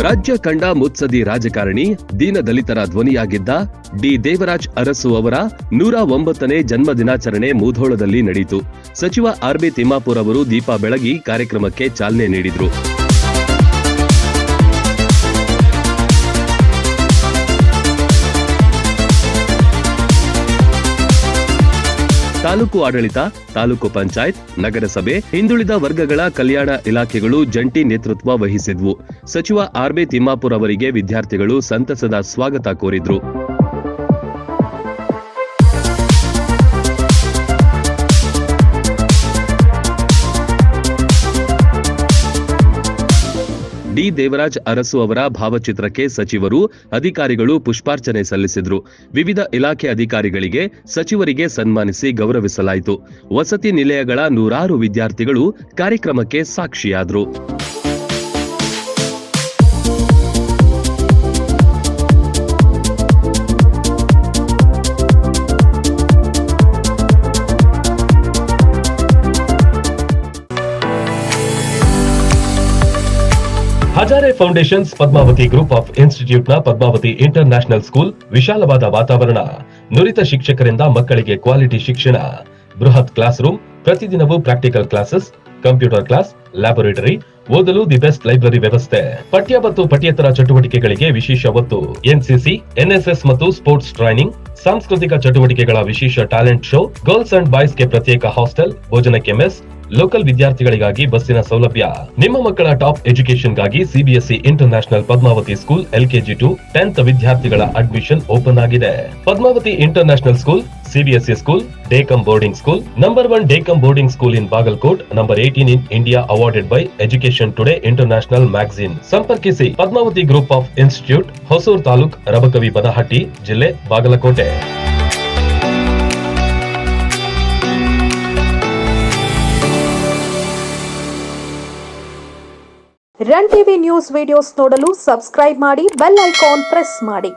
ರಾಜ್ಯ ಕಂಡ ಮುತ್ಸದಿ ರಾಜಕಾರಣಿ, ದೀನದಲಿತರ ಧ್ವನಿಯಾಗಿದ್ದ ಡಿ ದೇವರಾಜ್ ಅರಸು ಅವರ 109ನೇ ಜನ್ಮ ದಿನಾಚರಣೆ ಮುಧೋಳದಲ್ಲಿ ನಡೆಯಿತು. ಸಚಿವ ಆರ್.ಬಿ. ತಿಮ್ಮಾಪುರ್ ಅವರು ದೀಪ ಬೆಳಗಿ ಕಾರ್ಯಕ್ರಮಕ್ಕೆ ಚಾಲನೆ ನೀಡಿದರು. ತಾಲೂಕು ಆಡಳಿತ, ತಾಲೂಕು ಪಂಚಾಯತ್, ನಗರಸಭೆ, ಹಿಂದುಳಿದ ವರ್ಗಗಳ ಕಲ್ಯಾಣ ಇಲಾಖೆಗಳು ಜಂಟಿ ನೇತೃತ್ವ ವಹಿಸಿದ್ವು. ಸಚಿವ ಆರ್.ಬಿ. ತಿಮ್ಮಾಪುರ್ ಅವರಿಗೆ ವಿದ್ಯಾರ್ಥಿಗಳು ಸಂತಸದ ಸ್ವಾಗತ ಕೋರಿದ್ರು. ಡಿ ದೇವರಾಜ್ ಅರಸು ಅವರ ಭಾವಚಿತ್ರಕ್ಕೆ ಸಚಿವರು, ಅಧಿಕಾರಿಗಳು ಪುಷ್ಪಾರ್ಚನೆ ಸಲ್ಲಿಸಿದ್ರು. ವಿವಿಧ ಇಲಾಖೆ ಅಧಿಕಾರಿಗಳಿಗೆ, ಸಚಿವರಿಗೆ ಸನ್ಮಾನಿಸಿ ಗೌರವಿಸಲಾಯಿತು. ವಸತಿ ನಿಲಯಗಳ 100 ವಿದ್ಯಾರ್ಥಿಗಳು ಕಾರ್ಯಕ್ರಮಕ್ಕೆ ಸಾಕ್ಷಿಯಾದರು. Hazare foundations Padmavati group of ಇನ್ಸ್ಟಿಟ್ಯೂಟ್ನ ಪದ್ಮಾವತಿ ಇಂಟರ್ ನ್ಯಾಷನಲ್ ಸ್ಕೂಲ್ ವಿಶಾಲವಾದ ವಾತಾವರಣ, ನುರಿತ ಶಿಕ್ಷಕರಿಂದ ಮಕ್ಕಳಿಗೆ ಕ್ವಾಲಿಟಿ ಶಿಕ್ಷಣ, ಬೃಹತ್ ಕ್ಲಾಸ್ ರೂಮ್, ಪ್ರತಿದಿನವೂ practical classes, computer class, laboratory, ಓದಲು ದಿ ಬೆಸ್ಟ್ ಲೈಬ್ರರಿ ವ್ಯವಸ್ಥೆ, ಪಠ್ಯ ಮತ್ತು ಪಠ್ಯೇತರ ಚಟುವಟಿಕೆಗಳಿಗೆ ವಿಶೇಷ ಒತ್ತು, ಎನ್ಸಿಸಿ, ಎನ್ಎಸ್ಎಸ್ ಮತ್ತು ಸ್ಪೋರ್ಟ್ಸ್ ಟ್ರೈನಿಂಗ್, ಸಾಂಸ್ಕೃತಿಕ ಚಟುವಟಿಕೆಗಳ ವಿಶೇಷ talent show, girls and boys ಗೆ ಪ್ರತ್ಯೇಕ ಹಾಸ್ಟೆಲ್, ಭೋಜನಕ್ಕೆ ಮೆಸ್, ಲೋಕಲ್ ವಿದ್ಯಾರ್ಥಿಗಳಿಗಾಗಿ ಬಸ್ಸಿನ ಸೌಲಭ್ಯ. ನಿಮ್ಮ ಮಕ್ಕಳ ಟಾಪ್ ಎಜುಕೇಶನ್ಗಾಗಿ CBSE international Padmavati school LKG to 10th ವಿದ್ಯಾರ್ಥಿಗಳ ಅಡ್ಮಿಷನ್ ಓಪನ್ ಆಗಿದೆ. Padmavati international school CBSE school, day come boarding school, number 1 day come boarding school in Bagalkot, number 18 in India, awarded by education today international magazine. ಸಂಪರ್ಕಿಸಿ Padmavati group of institute, Hosur taluk, Rabakavi Banahatti, ಜಿಲ್ಲೆ Bagalkote. Run TV news videos ನೋಡಲು subscribe ಮಾಡಿ, bell icon press ಮಾಡಿ.